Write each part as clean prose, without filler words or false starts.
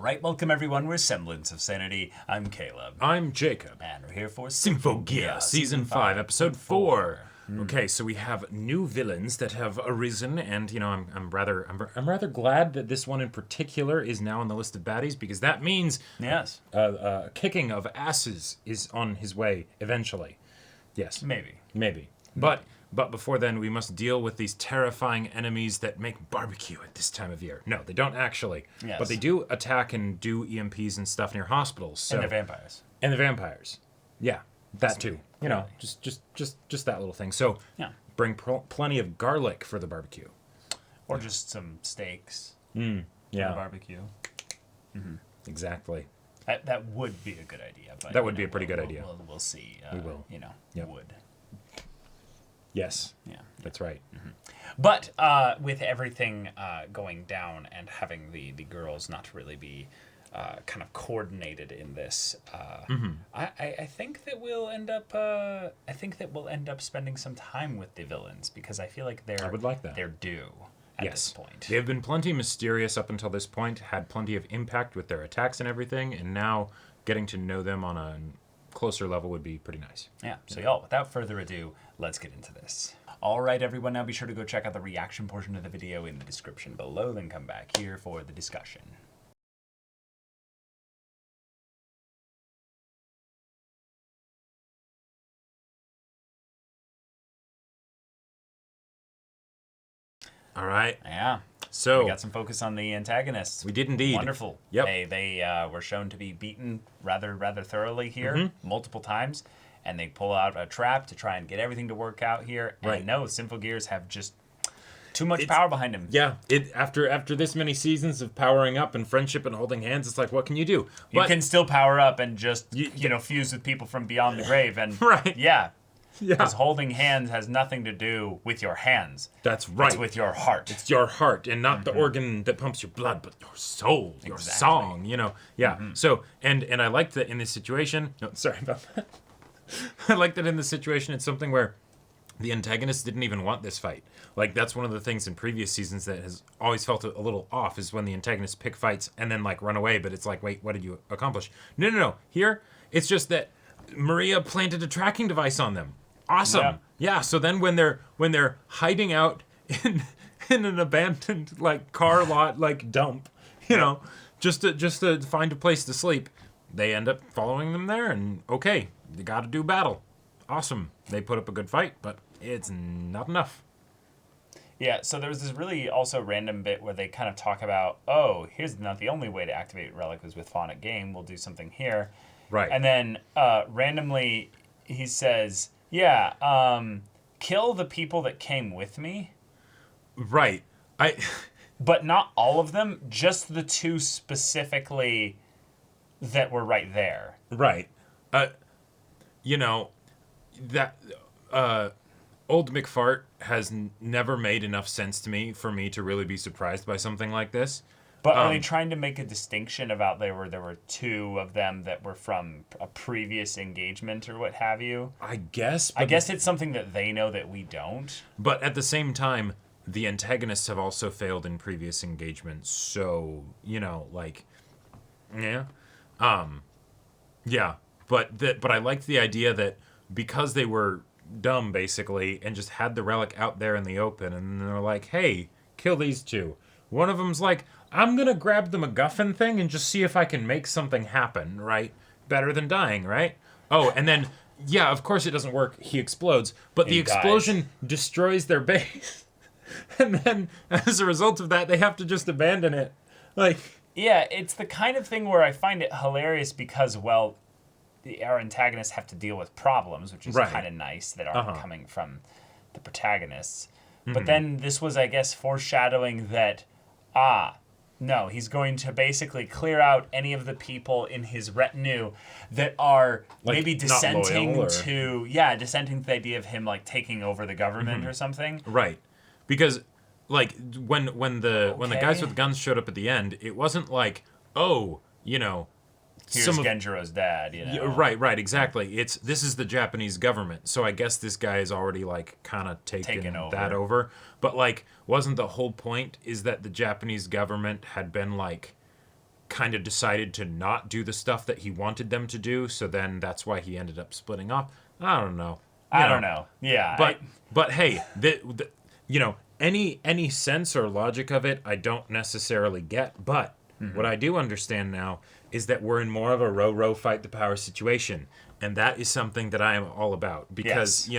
right, welcome everyone. We're Semblance of Sanity. I'm Caleb. I'm Jacob. And we're here for Symphogear, Season 5, Episode 4. Okay, so we have new villains that have arisen, and I'm rather glad that this one in particular is now on the list of baddies, because that means Yes. kicking of asses is on his way eventually. Yes. Maybe. But before then, we must deal with these terrifying enemies that make barbecue at this time of year. No, they don't actually. Yes. But they do attack and do EMPs and stuff near hospitals. So. And the vampires. And the vampires. Yeah, that too. Just that little thing. So Yeah. bring plenty of garlic for the barbecue. Or just some steaks for Yeah, the barbecue. exactly. That would be a good idea. But That would be a pretty good idea. We'll see. We will. Yep. Would. Yes, Yeah. that's right. But with everything going down and having the girls not really be kind of coordinated in this, I think that we'll end up spending some time with the villains, because I feel like I would like that. they're due at this point. They have been plenty mysterious up until this point, had plenty of impact with their attacks and everything, and now getting to know them on a closer level would be pretty nice. Yeah, so y'all, without further ado, let's get into this. All right, everyone, now be sure to go check out the reaction portion of the video in the description below, then come back here for the discussion. All right. Yeah. So We got some focus on the antagonists. we did indeed. Wonderful. Yep. They were shown to be beaten rather thoroughly here, multiple times, and they pull out a trap to try and get everything to work out here. Right. And no, Symphogears have just too much power behind them. Yeah, after this many seasons of powering up and friendship and holding hands, it's like, what can you do? You can still power up and just fuse with people from beyond the grave, and Right. yeah. Yeah. Because holding hands has nothing to do with your hands. That's right. It's with your heart. It's your heart, and not the organ that pumps your blood, but your soul, your song. Yeah. So and I like that in this situation. No, sorry about that. I like that in this situation. It's something where the antagonists didn't even want this fight. Like, that's one of the things in previous seasons that has always felt a little off, is when the antagonists pick fights and then like run away. But it's like, wait, what did you accomplish? No. Here, it's just that Maria planted a tracking device on them. Awesome. Yeah. So then when they're hiding out in an abandoned like car lot like dump, just to find a place to sleep, they end up following them there, and okay, they got to do battle. Awesome. They put up a good fight, but it's not enough. Yeah, so there was this really also random bit where they kind of talk about, oh, here's not the only way to activate Relic was with Phonic Game. We'll do something here. Right. And then randomly he says, yeah, kill the people that came with me. Right. But not all of them, just the two specifically that were right there. Right. That old McFart has never made enough sense to me for me to really be surprised by something like this. But are they trying to make a distinction about there were two of them that were from a previous engagement or what have you? I guess. I guess it's something that they know that we don't. But at the same time, the antagonists have also failed in previous engagements. So, yeah. Yeah. But I liked the idea that because they were dumb, basically, and just had the relic out there in the open, and they're like, hey, kill these two. One of them's like, I'm going to grab the MacGuffin thing and just see if I can make something happen, right? Better than dying, right? Oh, and then, yeah, of course it doesn't work. He explodes. But the explosion destroys their base. And then, as a result of that, they have to just abandon it. Like, yeah, it's the kind of thing where I find it hilarious because, well, our antagonists have to deal with problems, which is kind of nice that aren't coming from the protagonists. But then this was, I guess, foreshadowing that, no, he's going to basically clear out any of the people in his retinue that are like maybe dissenting to the idea of him like taking over the government or something. Right. Because like when the guys with guns showed up at the end, it wasn't like, oh, Here's Genjiro's dad, Right, exactly. This is the Japanese government, so I guess this guy is already like kind of taken that over. But like, wasn't the whole point is that the Japanese government had been like kind of decided to not do the stuff that he wanted them to do, so then that's why he ended up splitting off. I don't know. I don't know. Yeah. But hey, any sense or logic of it, I don't necessarily get. But what I do understand now is that we're in more of a row fight the power situation. And that is something that I am all about. Because,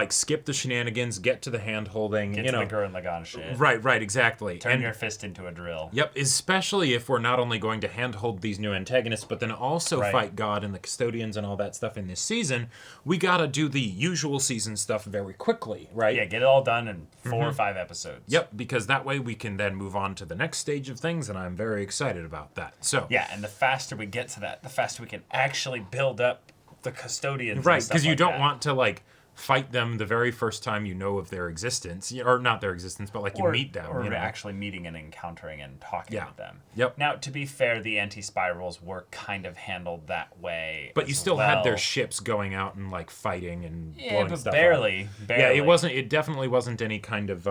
skip the shenanigans, get to the hand-holding. Get to the Gurren Lagann shit. Right, exactly. Turn your fist into a drill. Yep, especially if we're not only going to handhold these new antagonists, but then also fight God and the Custodians and all that stuff in this season. We gotta do the usual season stuff very quickly, right? Yeah, get it all done in 4 or 5 episodes. Yep, because that way we can then move on to the next stage of things, and I'm very excited about that. So yeah, and the faster we get to that, the faster we can actually build up the Custodians. Right, because you don't want to fight them the very first time you know of their existence, or not their existence, but you meet them, or actually meeting and encountering and talking with them. Yep. Now, to be fair, the anti-spy rules were kind of handled that way. But you still had their ships going out and fighting and blowing stuff barely. Yeah, it wasn't. It definitely wasn't any kind of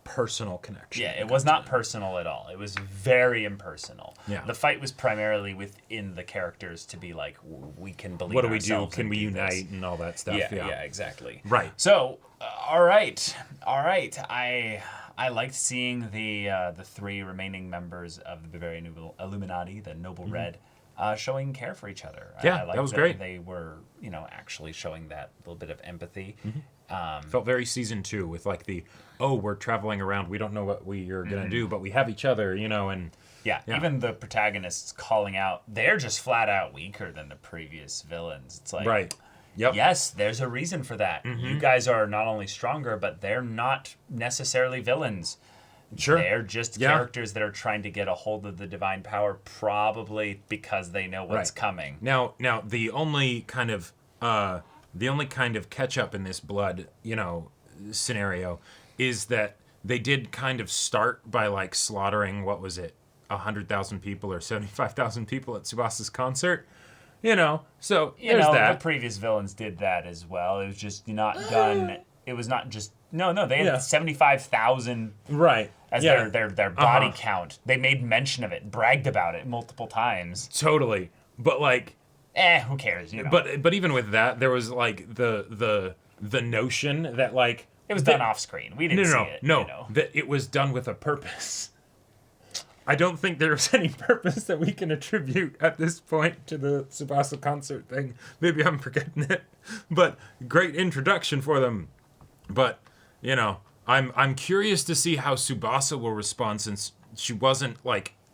personal connection. Yeah, it was not personal at all. It was very impersonal. Yeah. The fight was primarily within the characters to be we can believe. What do we do? Can we unite and all that stuff? Yeah, exactly. Right. So, all right. I liked seeing the 3 remaining members of the Bavarian Illuminati, the Noble Red, showing care for each other. Yeah, I liked that was great. They were, actually showing that little bit of empathy. Felt very season 2 with we're traveling around, we don't know what we are gonna do, but we have each other, and even the protagonists calling out, they're just flat out weaker than the previous villains. It's right. Yep. Yes, there's a reason for that. You guys are not only stronger, but they're not necessarily villains. Sure. They're just characters that are trying to get a hold of the divine power, probably because they know what's coming. Now the only kind of catch up in this blood, scenario is that they did kind of start by slaughtering, what was it, 100,000 people or 75,000 people at Tsubasa's concert, so there's that. The previous villains did that as well. It was just not done. It was not just no. They had 75,000 as their body count. They made mention of it, bragged about it multiple times. Totally, but who cares? But even with that, there was the notion that it was done off screen. We didn't see it. No, that it was done with a purpose. I don't think there's any purpose that we can attribute at this point to the Tsubasa concert thing. Maybe I'm forgetting it, but great introduction for them. But I'm curious to see how Tsubasa will respond, since she wasn't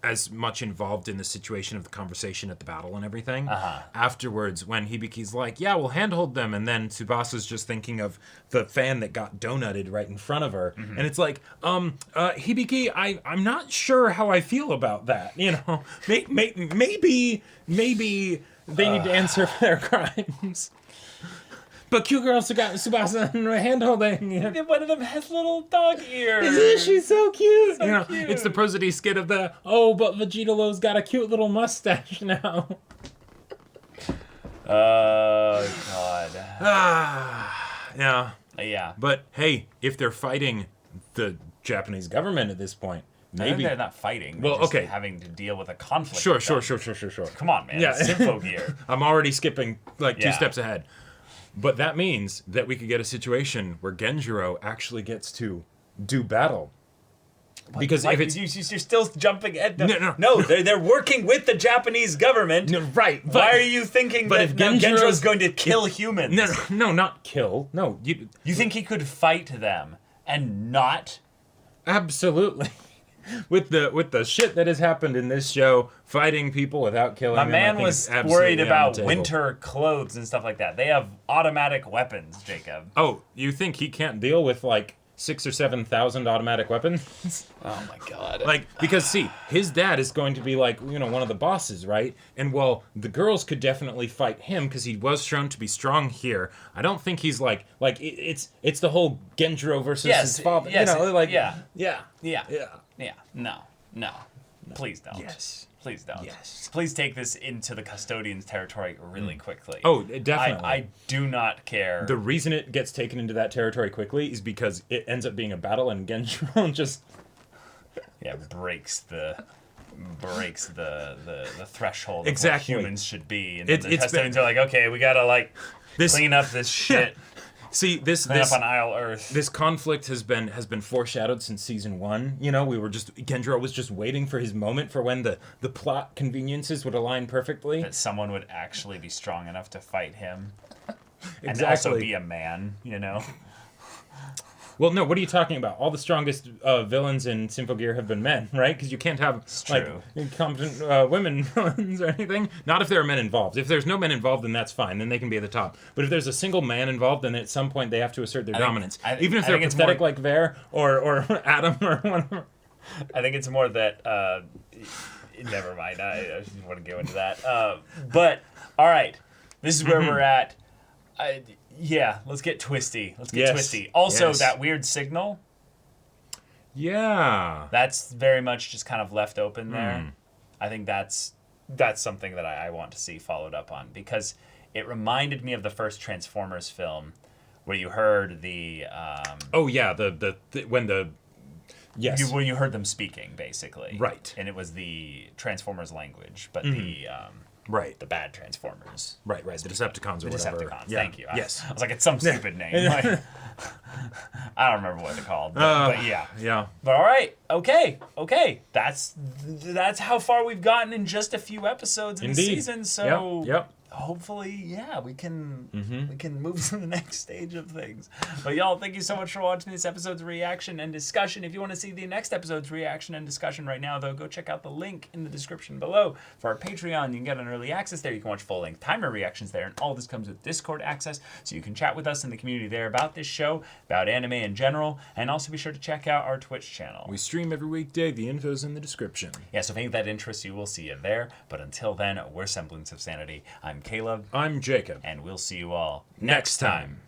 as much involved in the situation of the conversation at the battle and everything. Afterwards, when Hibiki's we'll handhold them, and then Tsubasa's just thinking of the fan that got donutted right in front of her, and it's Hibiki, I'm not sure how I feel about that. Maybe they need to answer for their crimes. But cute girl Tsubasa hand-holding. One of them has little dog ears. Isn't she so cute? So cute. It's the prosody skit of but Vegeta Low's got a cute little mustache now. Oh, God. Yeah. Yeah. But, hey, if they're fighting the Japanese government at this point, maybe they're not fighting. They're just having to deal with a conflict. Sure. Come on, man. Yeah. Symphogear. I'm already skipping 2 steps ahead. But that means that we could get a situation where Genjiro actually gets to do battle. Because if it's... You're still jumping at them. No, they're working with the Japanese government. No, right. Why are you thinking that Genjiro's going to kill humans? No, not kill. No. You think he could fight them and not? Absolutely. With the shit that has happened in this show, fighting people without killing them. My man was worried about winter clothes and stuff like that. They have automatic weapons, Jacob. Oh, you think he can't deal with 6,000 or 7,000 automatic weapons? Oh my God. Because see, his dad is going to be one of the bosses, right? And the girls could definitely fight him because he was shown to be strong here. I don't think he's it's the whole Genjiro versus his father. Yeah. No. Please don't. Yes. Please don't. Yes. Please take this into the Custodians territory really quickly. Oh, definitely. I do not care. The reason it gets taken into that territory quickly is because it ends up being a battle, and Genjiro just... breaks the breaks the threshold exactly. of what humans should be. And the Testonians are like, okay, we gotta clean up this shit. See, this up on Isle Earth. This conflict has been foreshadowed since season 1. You know, Gendro was just waiting for his moment for when the plot conveniences would align perfectly. That someone would actually be strong enough to fight him. Exactly. And also be a man, you know? Well, no, what are you talking about? All the strongest villains in Symphogear have been men, right? Because you can't have incompetent women villains or anything. Not if there are men involved. If there's no men involved, then that's fine. Then they can be at the top. But if there's a single man involved, then at some point they have to assert their dominance. Even if they're pathetic like Ver or Adam or whatever. I think it's more that... never mind. I just want to go into that. But, all right. This is where we're at. Yeah, let's get twisty. Twisty. Also, that weird signal. Yeah. That's very much just kind of left open there. I think that's something that I want to see followed up on, because it reminded me of the first Transformers film where you heard the... when you heard them speaking, basically. Right. And it was the Transformers language, but the bad Transformers. Right. The Decepticons or whatever. Decepticons, thank you. Yes. I was like, it's some stupid name. I don't remember what they're called, but yeah. Yeah. But all right, okay. That's how far we've gotten in just a few episodes in the season, so... Yep. Hopefully, we can move to the next stage of things. But y'all, thank you so much for watching this episode's reaction and discussion. If you want to see the next episode's reaction and discussion right now, though, go check out the link in the description below for our Patreon. You can get an early access there. You can watch full-length timer reactions there, and all this comes with Discord access, so you can chat with us in the community there about this show, about anime in general, and also be sure to check out our Twitch channel. We stream every weekday. The info's in the description. Yeah, so if any of that interests you, we'll see you there. But until then, we're Semblance of Sanity. I'm Caleb. I'm Jacob. And we'll see you all next time.